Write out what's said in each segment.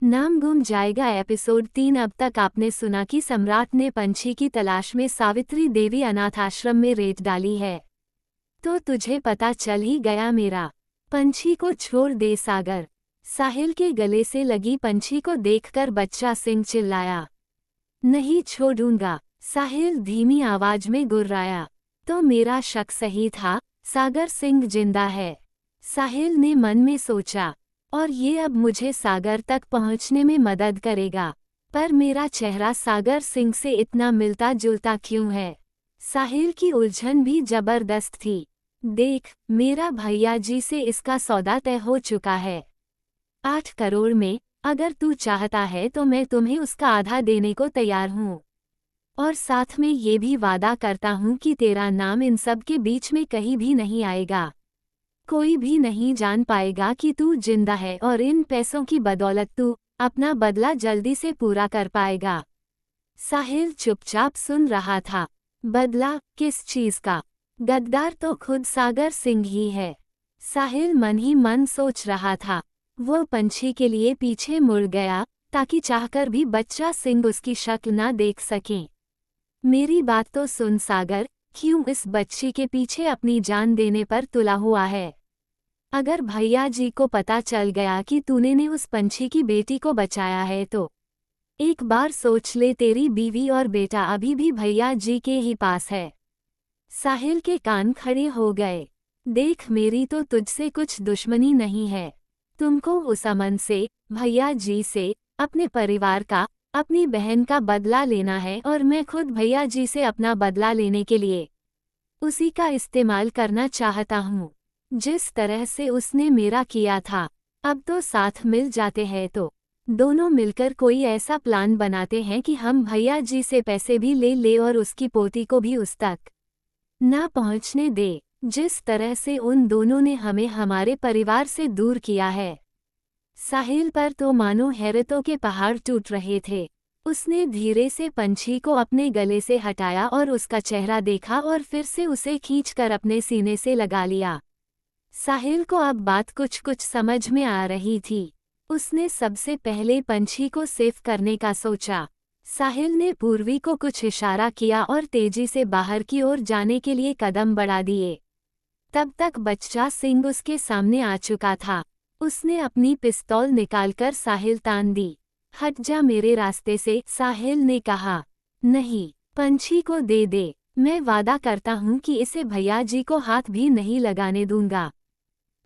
नाम गुम जाएगा एपिसोड 3। अब तक आपने सुना कि सम्राट ने पंछी की तलाश में सावित्री देवी अनाथ आश्रम में रेत डाली है। तो तुझे पता चल ही गया मेरा। पंछी को छोड़ दे सागर। साहिल के गले से लगी पंछी को देखकर बच्चा सिंह चिल्लाया। नहीं छोड़ूंगा, साहिल धीमी आवाज में गुर्राया। तो मेरा शक सही था, सागर सिंह जिंदा है। साहिल ने मन में सोचा, और ये अब मुझे सागर तक पहुंचने में मदद करेगा। पर मेरा चेहरा सागर सिंह से इतना मिलता जुलता क्यों है? साहिल की उलझन भी जबरदस्त थी। देख, मेरा भैया जी से इसका सौदा तय हो चुका है। 8 करोड़ में। अगर तू चाहता है तो मैं तुम्हें उसका आधा देने को तैयार हूँ। और साथ में ये भी वादा करता हूँ कि तेरा नाम इन सब के बीच में कहीं भी नहीं आएगा। कोई भी नहीं जान पाएगा कि तू जिंदा है, और इन पैसों की बदौलत तू अपना बदला जल्दी से पूरा कर पाएगा। साहिल चुपचाप सुन रहा था। बदला किस चीज का? गद्दार तो खुद सागर सिंह ही है। साहिल मन ही मन सोच रहा था। वो पंछी के लिए पीछे मुड़ गया, ताकि चाहकर भी बच्चा सिंह उसकी शक्ल ना देख सके। मेरी बात तो सुन सागर, क्यों इस बच्ची के पीछे अपनी जान देने पर तुला हुआ है? अगर भैया जी को पता चल गया कि तूने ने उस पंछी की बेटी को बचाया है तो एक बार सोच ले, तेरी बीवी और बेटा अभी भी भैया जी के ही पास है। साहिल के कान खड़े हो गए। देख, मेरी तो तुझसे कुछ दुश्मनी नहीं है। तुमको उस अमन से, भैया जी से, अपने परिवार का, अपनी बहन का बदला लेना है, और मैं खुद भैया जी से अपना बदला लेने के लिए उसी का इस्तेमाल करना चाहता हूँ, जिस तरह से उसने मेरा किया था। अब तो साथ मिल जाते हैं, तो दोनों मिलकर कोई ऐसा प्लान बनाते हैं कि हम भैया जी से पैसे भी ले ले और उसकी पोती को भी उस तक ना पहुंचने दे, जिस तरह से उन दोनों ने हमें हमारे परिवार से दूर किया है। साहिल पर तो मानो हैरतों के पहाड़ टूट रहे थे। उसने धीरे से पंछी को अपने गले से हटाया और उसका चेहरा देखा, और फिर से उसे खींचकर अपने सीने से लगा लिया। साहिल को अब बात कुछ कुछ समझ में आ रही थी। उसने सबसे पहले पंछी को सेफ करने का सोचा। साहिल ने पूर्वी को कुछ इशारा किया और तेजी से बाहर की ओर जाने के लिए कदम बढ़ा दिए। तब तक बच्चा सिंह उसके सामने आ चुका था। उसने अपनी पिस्तौल निकालकर साहिल तान दी। हट जा मेरे रास्ते से, साहिल ने कहा। नहीं, पंछी को दे दे। मैं वादा करता हूँ कि इसे भैया जी को हाथ भी नहीं लगाने दूंगा।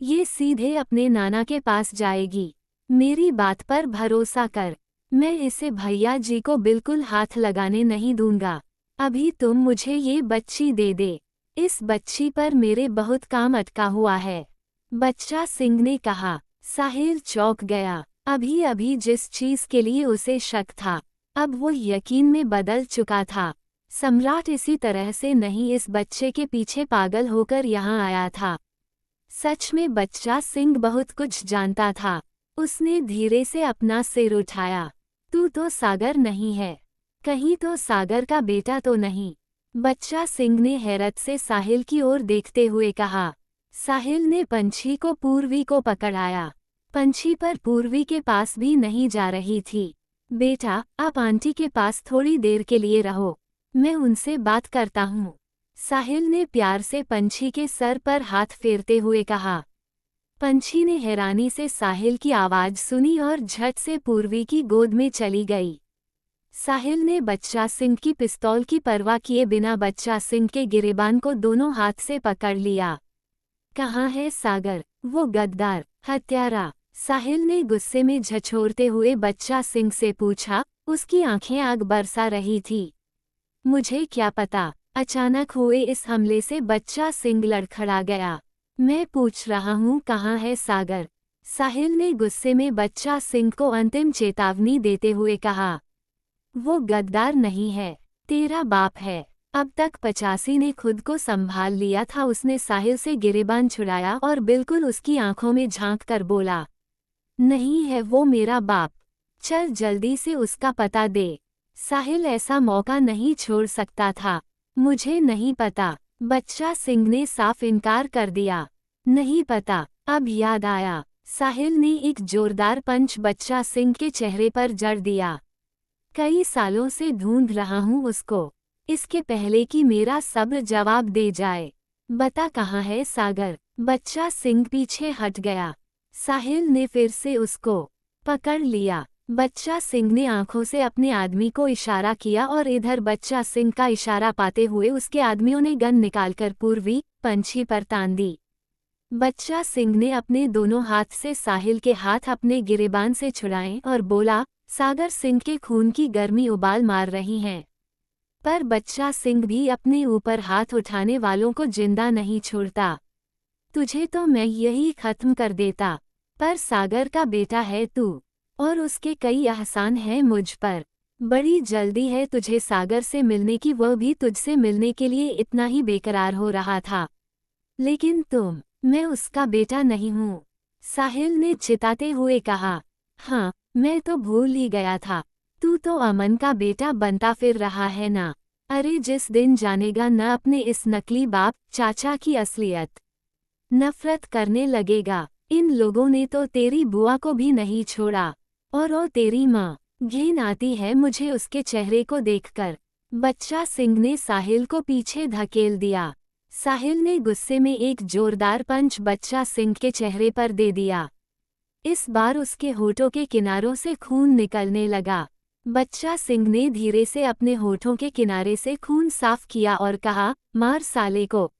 ये सीधे अपने नाना के पास जाएगी। मेरी बात पर भरोसा कर। मैं इसे भैया जी को बिल्कुल हाथ लगाने नहीं दूंगा। अभी तुम मुझे ये बच्ची दे दे। इस बच्ची पर मेरे बहुत काम अटका हुआ है, बच्चा सिंह ने कहा। साहिल चौंक गया। अभी अभी जिस चीज के लिए उसे शक था, अब वो यकीन में बदल चुका था। सम्राट इसी तरह से नहीं इस बच्चे के पीछे पागल होकर यहाँ आया था। सच में बच्चा सिंह बहुत कुछ जानता था। उसने धीरे से अपना सिर उठाया। तू तो सागर नहीं है, कहीं तो सागर का बेटा तो नहीं? बच्चा सिंह ने हैरत से साहिल की ओर देखते हुए कहा। साहिल ने पंछी को पूर्वी को पकड़ाया। पंछी पर पूर्वी के पास भी नहीं जा रही थी। बेटा, आप आंटी के पास थोड़ी देर के लिए रहो, मैं उनसे बात करता हूँ, साहिल ने प्यार से पंछी के सर पर हाथ फेरते हुए कहा। पंछी ने हैरानी से साहिल की आवाज सुनी और झट से पूर्वी की गोद में चली गई। साहिल ने बच्चा सिंह की पिस्तौल की परवाह किए बिना बच्चा सिंह के गिरेबान को दोनों हाथ से पकड़ लिया। कहाँ है सागर, वो गद्दार, हत्यारा? साहिल ने गुस्से में झछोरते हुए बच्चा सिंह से पूछा। उसकी आंखें आग बरसा रही थी। मुझे क्या पता? अचानक हुए इस हमले से बच्चा सिंह लड़खड़ा गया। मैं पूछ रहा हूँ कहाँ है सागर? साहिल ने गुस्से में बच्चा सिंह को अंतिम चेतावनी देते हुए कहा। वो गद्दार नहीं है, तेरा बाप है। अब तक 85 ने खुद को संभाल लिया था। उसने साहिल से गिरेबान छुड़ाया और बिल्कुल उसकी आंखों में झांक कर बोला, नहीं है वो मेरा बाप, चल जल्दी से उसका पता दे। साहिल ऐसा मौका नहीं छोड़ सकता था। मुझे नहीं पता, बच्चा सिंह ने साफ इनकार कर दिया। नहीं पता? अब याद आया, साहिल ने एक जोरदार पंच बच्चा सिंह के चेहरे पर जड़ दिया। कई सालों से ढूंढ रहा हूँ उसको, इसके पहले कि मेरा सब्र जवाब दे जाए। बता कहाँ है सागर। बच्चा सिंह पीछे हट गया। साहिल ने फिर से उसको पकड़ लिया। बच्चा सिंह ने आंखों से अपने आदमी को इशारा किया और इधर बच्चा सिंह का इशारा पाते हुए उसके आदमियों ने गन निकालकर पूर्वी पंछी पर तान दी। बच्चा सिंह ने अपने दोनों हाथ से साहिल के हाथ अपने गिरेबान से छुड़ाए और बोला, सागर सिंह के खून की गर्मी उबाल मार रही हैं। पर बच्चा सिंह भी अपने ऊपर हाथ उठाने वालों को जिंदा नहीं छोड़ता। तुझे तो मैं यही खत्म कर देता, पर सागर का बेटा है तू, और उसके कई एहसान हैं मुझ पर। बड़ी जल्दी है तुझे सागर से मिलने की, वह भी तुझसे मिलने के लिए इतना ही बेकरार हो रहा था। लेकिन मैं उसका बेटा नहीं हूँ, साहिल ने चिताते हुए कहा। हाँ, मैं तो भूल ही गया था, तू तो अमन का बेटा बनता फिर रहा है ना। अरे जिस दिन जानेगा न अपने इस नकली बाप चाचा की असलियत, नफरत करने लगेगा। इन लोगों ने तो तेरी बुआ को भी नहीं छोड़ा, और ओ तेरी माँ। घिन आती है मुझे उसके चेहरे को देखकर। बच्चा सिंह ने साहिल को पीछे धकेल दिया। साहिल ने गुस्से में एक जोरदार पंच बच्चा सिंह के चेहरे पर दे दिया। इस बार उसके होठों के किनारों से खून निकलने लगा। बच्चा सिंह ने धीरे से अपने होठों के किनारे से खून साफ किया और कहा, मार साले को।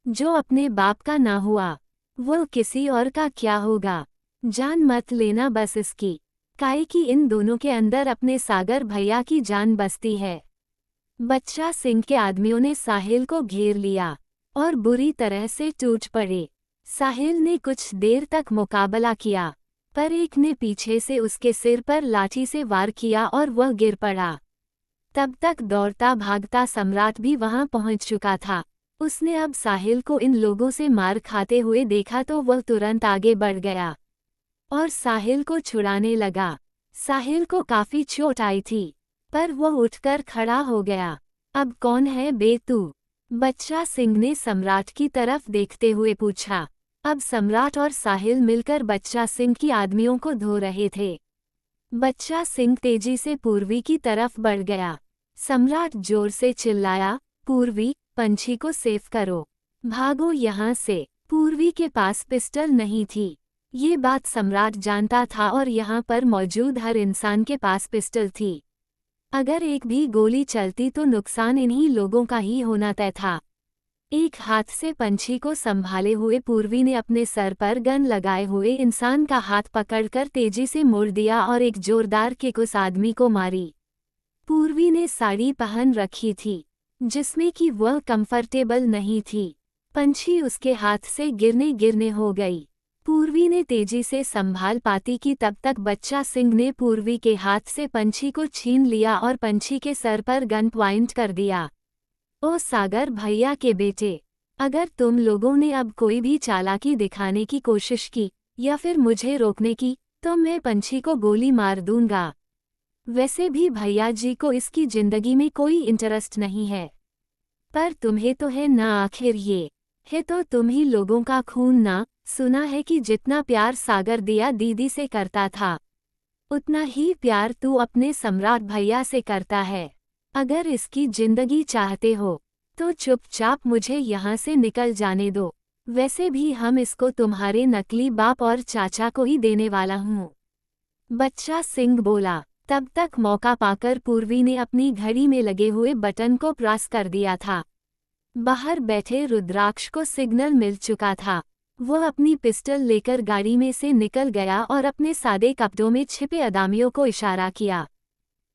जो अपने बाप का ना हुआ, वो किसी और का क्या होगा। जान मत लेना बस इसकी, काहे कि इन दोनों के अंदर अपने सागर भैया की जान बसती है। बच्चा सिंह के आदमियों ने साहिल को घेर लिया और बुरी तरह से टूट पड़े। साहिल ने कुछ देर तक मुकाबला किया, पर एक ने पीछे से उसके सिर पर लाठी से वार किया और वह गिर पड़ा। तब तक दौड़ता भागता सम्राट भी वहां पहुंच चुका था। उसने अब साहिल को इन लोगों से मार खाते हुए देखा तो वह तुरंत आगे बढ़ गया और साहिल को छुड़ाने लगा। साहिल को काफी चोट आई थी, पर वह उठकर खड़ा हो गया। अब कौन है बे तू? बच्चा सिंह ने सम्राट की तरफ देखते हुए पूछा। अब सम्राट और साहिल मिलकर बच्चा सिंह की आदमियों को धो रहे थे। बच्चा सिंह तेजी से पूर्वी की तरफ बढ़ गया। सम्राट जोर से चिल्लाया, पूर्वी, पंछी को सेफ करो, भागो यहाँ से। पूर्वी के पास पिस्टल नहीं थी, ये बात सम्राट जानता था, और यहाँ पर मौजूद हर इंसान के पास पिस्टल थी। अगर एक भी गोली चलती तो नुकसान इन्हीं लोगों का ही होना तय था। एक हाथ से पंछी को संभाले हुए पूर्वी ने अपने सर पर गन लगाए हुए इंसान का हाथ पकड़कर तेजी से मोड़ दिया और एक जोरदार किक उस आदमी को मारी। पूर्वी ने साड़ी पहन रखी थी, जिसमें कि वह कंफर्टेबल नहीं थी। पंछी उसके हाथ से गिरने हो गई। पूर्वी ने तेजी से संभाल पाती कि तब तक बच्चा सिंह ने पूर्वी के हाथ से पंछी को छीन लिया और पंछी के सर पर गन पॉइंट कर दिया। ओ सागर भैया के बेटे, अगर तुम लोगों ने अब कोई भी चालाकी दिखाने की कोशिश की या फिर मुझे रोकने की, तो मैं पंछी को गोली मार दूंगा। वैसे भी भैया जी को इसकी जिंदगी में कोई इंटरेस्ट नहीं है, पर तुम्हें तो है ना। आखिर ये है तो तुम ही लोगों का खून ना। सुना है कि जितना प्यार सागर दिया दीदी से करता था, उतना ही प्यार तू अपने सम्राट भैया से करता है। अगर इसकी जिंदगी चाहते हो तो चुपचाप मुझे यहाँ से निकल जाने दो। वैसे भी हम इसको तुम्हारे नकली बाप और चाचा को ही देने वाला हूँ। बच्चा सिंह बोला। तब तक मौका पाकर पूर्वी ने अपनी घड़ी में लगे हुए बटन को प्रेस कर दिया था। बाहर बैठे रुद्राक्ष को सिग्नल मिल चुका था। वह अपनी पिस्टल लेकर गाड़ी में से निकल गया और अपने सादे कपड़ों में छिपे आदमियों को इशारा किया।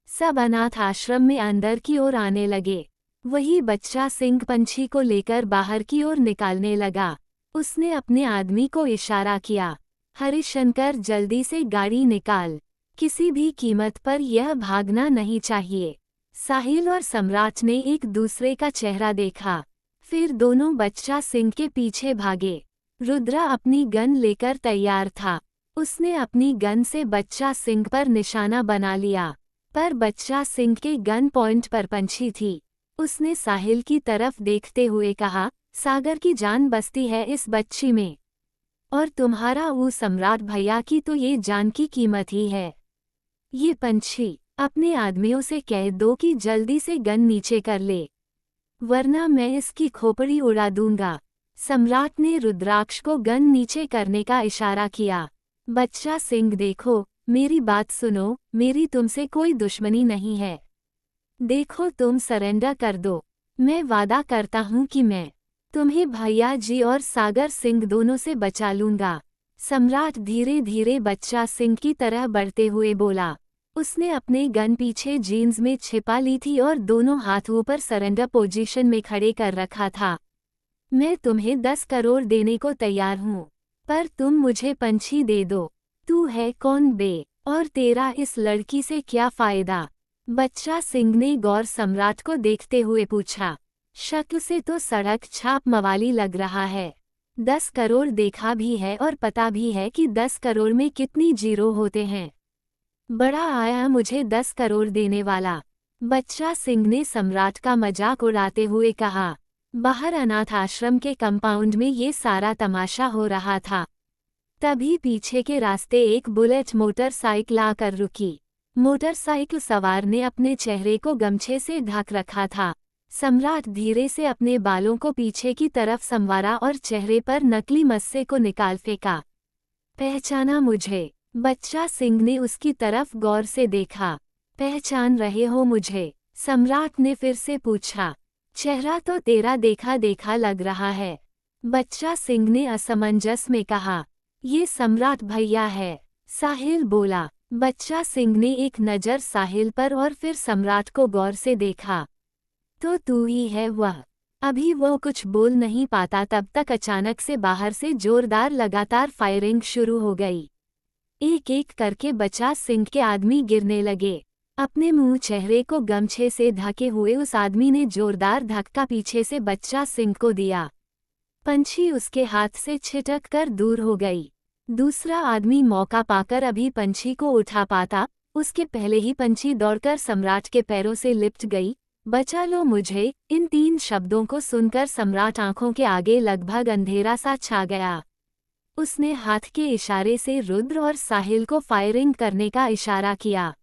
सब अनाथ आश्रम में अंदर की ओर आने लगे। वही बच्चा सिंह पंछी को लेकर बाहर की ओर निकालने लगा। उसने अपने आदमी को इशारा किया, हरिशंकर जल्दी से गाड़ी निकाल, किसी भी कीमत पर यह भागना नहीं चाहिए। साहिल और सम्राट ने एक दूसरे का चेहरा देखा, फिर दोनों बच्चा सिंह के पीछे भागे। रुद्रा अपनी गन लेकर तैयार था। उसने अपनी गन से बच्चा सिंह पर निशाना बना लिया, पर बच्चा सिंह के गन पॉइंट पर पंछी थी। उसने साहिल की तरफ देखते हुए कहा, सागर की जान बसती है इस बच्ची में। और तुम्हारा वो सम्राट भैया की तो ये जान की कीमत ही है। ये पंछी, अपने आदमियों से कह दो कि जल्दी से गन नीचे कर ले, वरना मैं इसकी खोपड़ी उड़ा दूंगा। सम्राट ने रुद्राक्ष को गन नीचे करने का इशारा किया। बच्चा सिंह देखो, मेरी बात सुनो, मेरी तुमसे कोई दुश्मनी नहीं है। देखो तुम सरेंडर कर दो, मैं वादा करता हूँ कि मैं तुम्हें भैया जी और सागर सिंह दोनों से बचा लूंगा। सम्राट धीरे धीरे बच्चा सिंह की तरह बढ़ते हुए बोला। उसने अपने गन पीछे जीन्स में छिपा ली थी और दोनों हाथ ऊपर सरेंडर पोजीशन में खड़े कर रखा था। मैं तुम्हें 10 करोड़ देने को तैयार हूँ, पर तुम मुझे पंछी दे दो। तू है कौन बे, और तेरा इस लड़की से क्या फायदा? बच्चा सिंह ने गौर सम्राट को देखते हुए पूछा। शक्ल से तो सड़क छाप मवाली लग रहा है। 10 करोड़ देखा भी है और पता भी है कि 10 करोड़ में कितनी जीरो होते हैं। बड़ा आया मुझे 10 करोड़ देने वाला। बच्चा सिंह ने सम्राट का मजाक उड़ाते हुए कहा। बाहर अनाथ आश्रम के कंपाउंड में ये सारा तमाशा हो रहा था। तभी पीछे के रास्ते एक बुलेट मोटरसाइकिल आकर रुकी। मोटरसाइकिल सवार ने अपने चेहरे को गमछे से ढक रखा था। सम्राट धीरे से अपने बालों को पीछे की तरफ संवारा और चेहरे पर नकली मस्से को निकाल फेंका। पहचाना मुझे? बच्चा सिंह ने उसकी तरफ गौर से देखा। पहचान रहे हो मुझे? सम्राट ने फिर से पूछा। चेहरा तो तेरा देखा देखा लग रहा है, बच्चा सिंह ने असमंजस में कहा। ये सम्राट भैया है, साहिल बोला। बच्चा सिंह ने एक नज़र साहिल पर और फिर सम्राट को गौर से देखा। तो तू ही है वह। अभी वो कुछ बोल नहीं पाता तब तक अचानक से बाहर से जोरदार लगातार फायरिंग शुरू हो गई। एक एक करके बच्चा सिंह के आदमी गिरने लगे। अपने मुंह चेहरे को गमछे से ढके हुए उस आदमी ने जोरदार धक्का पीछे से बच्चा सिंह को दिया। पंछी उसके हाथ से छिटक कर दूर हो गई। दूसरा आदमी मौका पाकर अभी पंछी को उठा पाता, उसके पहले ही पंछी दौड़कर सम्राट के पैरों से लिपट गई। बचा लो मुझे, इन 3 शब्दों को सुनकर सम्राट आंखों के आगे लगभग अंधेरा सा छा गया। उसने हाथ के इशारे से रुद्र और साहिल को फायरिंग करने का इशारा किया।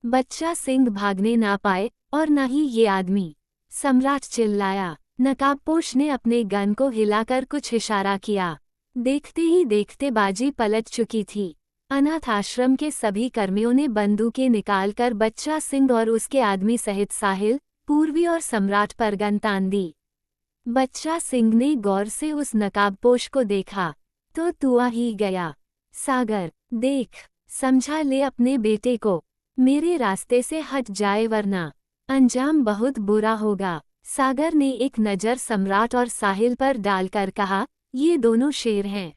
बच्चा सिंह भागने ना पाए और न ही ये आदमी। सम्राट चिल्लाया। नकाबपोश ने अपने गन को हिलाकर कुछ इशारा किया। देखते ही देखते बाजी पलट चुकी थी। अनाथ आश्रम के सभी कर्मियों ने बंदूकें निकालकर बच्चा सिंह और उसके आदमी सहित साहिल, पूर्वी और सम्राट पर गन तान दी। बच्चा सिंह ने गौर से उस नकाबपोश को देखा। तो तू आ ही गया। सागर, देख, समझा ले अपने बेटे को, मेरे रास्ते से हट जाए वरना अंजाम बहुत बुरा होगा। सागर ने एक नज़र सम्राट और साहिल पर डालकर कहा, ये दोनों शेर हैं।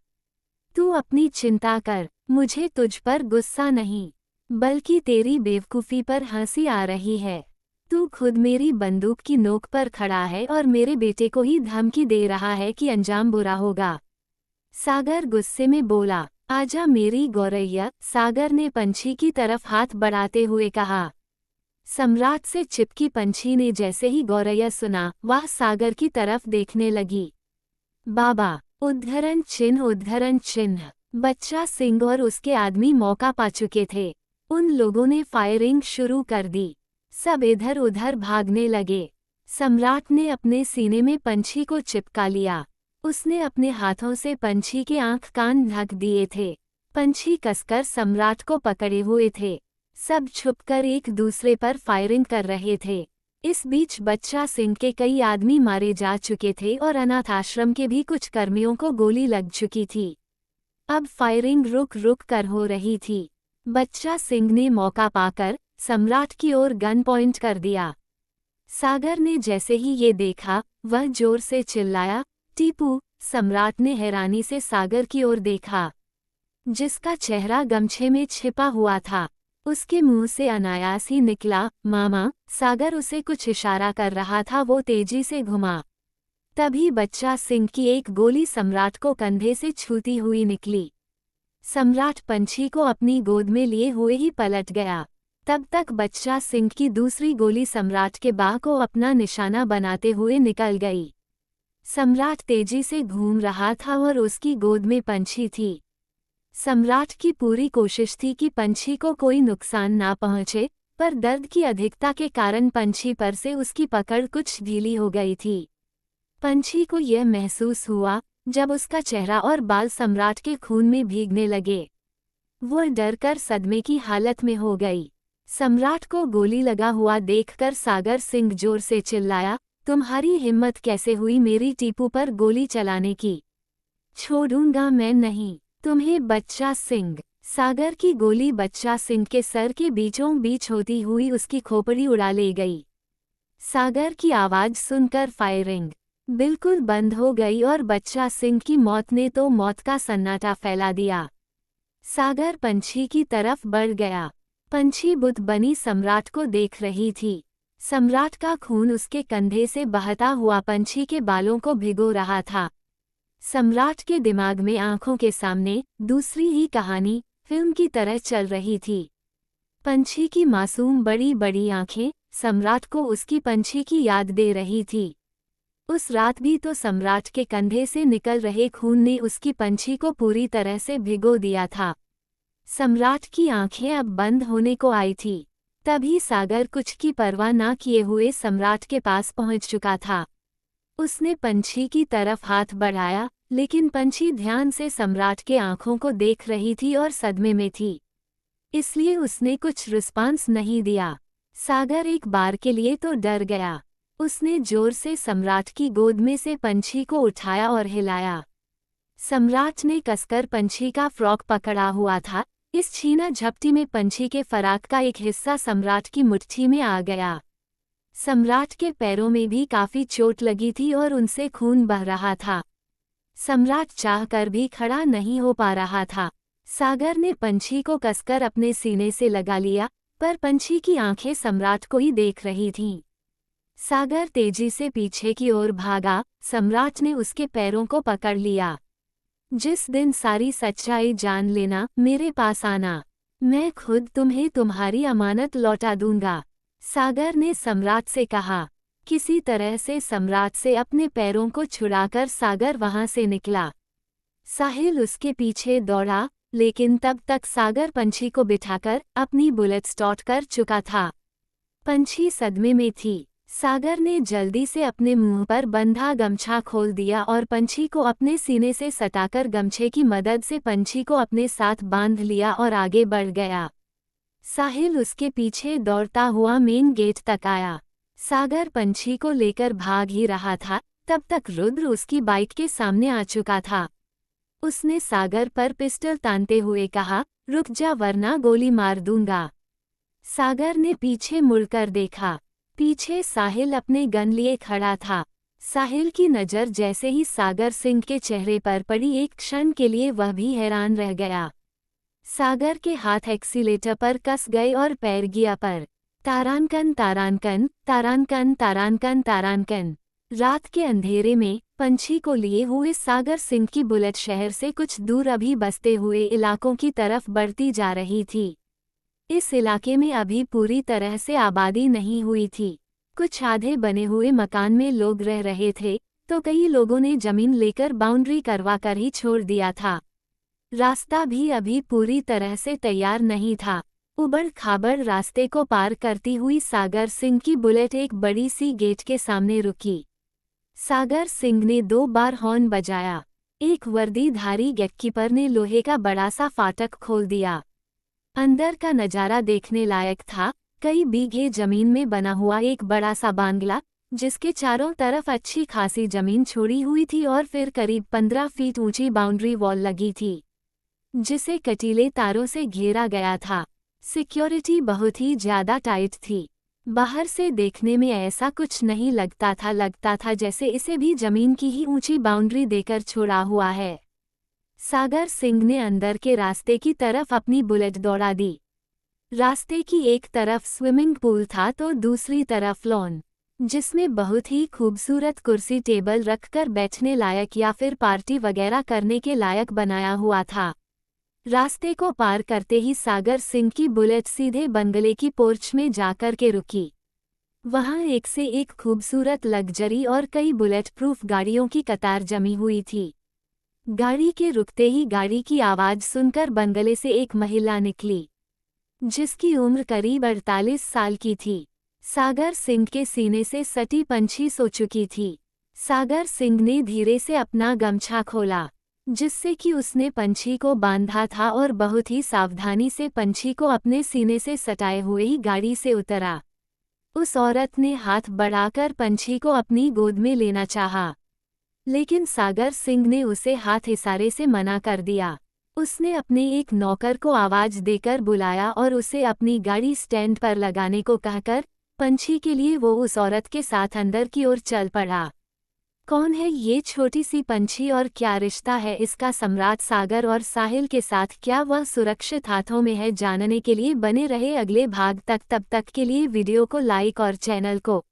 तू अपनी चिंता कर, मुझे तुझ पर गुस्सा नहीं, बल्कि तेरी बेवकूफ़ी पर हंसी आ रही है। तू खुद मेरी बंदूक की नोक पर खड़ा है और मेरे बेटे को ही धमकी दे रहा है कि अंजाम बुरा होगा। सागर गुस्से में बोला। आजा मेरी गौरैया, सागर ने पंछी की तरफ हाथ बढ़ाते हुए कहा। सम्राट से चिपकी पंछी ने जैसे ही गौरैया सुना, वह सागर की तरफ देखने लगी। बाबा, उद्धरण चिन्ह, उद्धरण चिन्ह। बच्चा सिंह और उसके आदमी मौका पा चुके थे। उन लोगों ने फायरिंग शुरू कर दी। सब इधर उधर भागने लगे। सम्राट ने अपने सीने में पंछी को चिपका लिया। उसने अपने हाथों से पंछी के आंख कान ढक दिए थे। पंछी कसकर सम्राट को पकड़े हुए थे। सब छुपकर एक दूसरे पर फायरिंग कर रहे थे। इस बीच बच्चा सिंह के कई आदमी मारे जा चुके थे और अनाथ आश्रम के भी कुछ कर्मियों को गोली लग चुकी थी। अब फायरिंग रुक रुक कर हो रही थी। बच्चा सिंह ने मौका पाकर सम्राट की ओर गन पॉइंट कर दिया। सागर ने जैसे ही ये देखा, वह जोर से चिल्लाया, टीपू। सम्राट ने हैरानी से सागर की ओर देखा, जिसका चेहरा गमछे में छिपा हुआ था। उसके मुंह से अनायास ही निकला, मामा। सागर उसे कुछ इशारा कर रहा था। वो तेजी से घुमा। तभी बच्चा सिंह की एक गोली सम्राट को कंधे से छूती हुई निकली। सम्राट पंछी को अपनी गोद में लिए हुए ही पलट गया। तब तक बच्चा सिंह की दूसरी गोली सम्राट के बाह को अपना निशाना बनाते हुए निकल गई। सम्राट तेजी से घूम रहा था और उसकी गोद में पंछी थी। सम्राट की पूरी कोशिश थी कि पंछी को कोई नुकसान ना पहुंचे, पर दर्द की अधिकता के कारण पंछी पर से उसकी पकड़ कुछ ढीली हो गई थी। पंछी को यह महसूस हुआ जब उसका चेहरा और बाल सम्राट के खून में भीगने लगे। वो डरकर सदमे की हालत में हो गई। सम्राट को गोली लगा हुआ देखकर सागर सिंह जोर से चिल्लाया, तुम्हारी हिम्मत कैसे हुई मेरी टीपू पर गोली चलाने की? छोड़ूंगा मैं नहीं तुम्हें बच्चा सिंह। सागर की गोली बच्चा सिंह के सर के बीचों बीच होती हुई उसकी खोपड़ी उड़ा ले गई। सागर की आवाज सुनकर फायरिंग बिल्कुल बंद हो गई और बच्चा सिंह की मौत ने तो मौत का सन्नाटा फैला दिया। सागर पंछी की तरफ बढ़ गया। पंछी बुत बनी सम्राट को देख रही थी। सम्राट का खून उसके कंधे से बहता हुआ पंछी के बालों को भिगो रहा था। सम्राट के दिमाग में आंखों के सामने दूसरी ही कहानी फिल्म की तरह चल रही थी। पंछी की मासूम बड़ी बड़ी आंखें सम्राट को उसकी पंछी की याद दे रही थी। उस रात भी तो सम्राट के कंधे से निकल रहे खून ने उसकी पंछी को पूरी तरह से भिगो दिया था। सम्राट की आंखें अब बंद होने को आई थी। तभी सागर कुछ की परवाह ना किए हुए सम्राट के पास पहुंच चुका था। उसने पंछी की तरफ हाथ बढ़ाया, लेकिन पंछी ध्यान से सम्राट के आंखों को देख रही थी और सदमे में थी, इसलिए उसने कुछ रिस्पांस नहीं दिया। सागर एक बार के लिए तो डर गया। उसने जोर से सम्राट की गोद में से पंछी को उठाया और हिलाया। सम्राट ने कसकर पंछी का फ्रॉक पकड़ा हुआ था। इस छीना झपटी में पंछी के फराक का एक हिस्सा सम्राट की मुट्ठी में आ गया। सम्राट के पैरों में भी काफी चोट लगी थी और उनसे खून बह रहा था। सम्राट चाहकर भी खड़ा नहीं हो पा रहा था। सागर ने पंछी को कसकर अपने सीने से लगा लिया, पर पंछी की आंखें सम्राट को ही देख रही थीं। सागर तेजी से पीछे की ओर भागा। सम्राट ने उसके पैरों को पकड़ लिया। जिस दिन सारी सच्चाई जान लेना, मेरे पास आना, मैं खुद तुम्हें तुम्हारी अमानत लौटा दूंगा, सागर ने सम्राट से कहा। किसी तरह से सम्राट से अपने पैरों को छुड़ाकर सागर वहां से निकला। साहिल उसके पीछे दौड़ा, लेकिन तब तक सागर पंछी को बिठाकर अपनी बुलेट स्टार्ट कर चुका था। पंछी सदमे में थी। सागर ने जल्दी से अपने मुंह पर बंधा गमछा खोल दिया और पंछी को अपने सीने से सटाकर गमछे की मदद से पंछी को अपने साथ बांध लिया और आगे बढ़ गया। साहिल उसके पीछे दौड़ता हुआ मेन गेट तक आया। सागर पंछी को लेकर भाग ही रहा था, तब तक रुद्र उसकी बाइक के सामने आ चुका था। उसने सागर पर पिस्टल तानते हुए कहा, रुक जा वरना गोली मार दूंगा। सागर ने पीछे मुड़कर देखा। पीछे साहिल अपने गन लिए खड़ा था। साहिल की नज़र जैसे ही सागर सिंह के चेहरे पर पड़ी, एक क्षण के लिए वह भी हैरान रह गया। सागर के हाथ एक्सीलेटर पर कस गए और पैर गिया पर। तारानकन तारानकन तारानकन तारानकन तारानकन। रात के अंधेरे में पंछी को लिए हुए सागर सिंह की बुलेट शहर से कुछ दूर अभी बसते हुए इलाकों की तरफ बढ़ती जा रही थी। इस इलाके में अभी पूरी तरह से आबादी नहीं हुई थी। कुछ आधे बने हुए मकान में लोग रह रहे थे, तो कई लोगों ने जमीन लेकर बाउंड्री करवा कर ही छोड़ दिया था। रास्ता भी अभी पूरी तरह से तैयार नहीं था। उबड़ खाबड़ रास्ते को पार करती हुई सागर सिंह की बुलेट एक बड़ी सी गेट के सामने रुकी। सागर सिंह ने 2 बार हॉर्न बजाया। एक वर्दीधारी गेटकीपर ने लोहे का बड़ा सा फाटक खोल दिया। अंदर का नजारा देखने लायक था। कई बीघे जमीन में बना हुआ एक बड़ा सा बांग्ला, जिसके चारों तरफ अच्छी खासी जमीन छोड़ी हुई थी और फिर करीब 15 फीट ऊंची बाउंड्री वॉल लगी थी, जिसे कटीले तारों से घेरा गया था। सिक्योरिटी बहुत ही ज्यादा टाइट थी। बाहर से देखने में ऐसा कुछ नहीं लगता था जैसे इसे भी जमीन की ही ऊंची बाउंड्री देकर छोड़ा हुआ है। सागर सिंह ने अंदर के रास्ते की तरफ अपनी बुलेट दौड़ा दी। रास्ते की एक तरफ स्विमिंग पूल था तो दूसरी तरफ लॉन, जिसमें बहुत ही खूबसूरत कुर्सी टेबल रखकर बैठने लायक या फिर पार्टी वगैरह करने के लायक बनाया हुआ था। रास्ते को पार करते ही सागर सिंह की बुलेट सीधे बंगले की पोर्च में जाकर के रुकी। वहाँ एक से एक खूबसूरत लग्जरी और कई बुलेट प्रूफ गाड़ियों की कतार जमी हुई थी। गाड़ी के रुकते ही गाड़ी की आवाज सुनकर बंगले से एक महिला निकली, जिसकी उम्र करीब 48 साल की थी। सागर सिंह के सीने से सटी पंछी सो चुकी थी। सागर सिंह ने धीरे से अपना गमछा खोला, जिससे कि उसने पंछी को बांधा था, और बहुत ही सावधानी से पंछी को अपने सीने से सटाए हुए ही गाड़ी से उतरा। उस औरत ने हाथ बढ़ाकर पंछी को अपनी गोद में लेना चाहा, लेकिन सागर सिंह ने उसे हाथ इशारे से मना कर दिया। उसने अपने एक नौकर को आवाज देकर बुलाया और उसे अपनी गाड़ी स्टैंड पर लगाने को कहकर पंछी के लिए वो उस औरत के साथ अंदर की ओर चल पड़ा। कौन है ये छोटी सी पंछी और क्या रिश्ता है इसका सम्राट सागर और साहिल के साथ? क्या वह सुरक्षित हाथों में है? जानने के लिए बने रहे अगले भाग तक। तब तक के लिए वीडियो को लाइक और चैनल को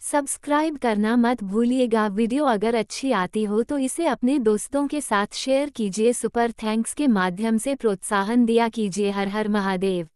सब्सक्राइब करना मत भूलिएगा। वीडियो अगर अच्छी आती हो तो इसे अपने दोस्तों के साथ शेयर कीजिए। सुपर थैंक्स के माध्यम से प्रोत्साहन दिया कीजिए। हर हर महादेव।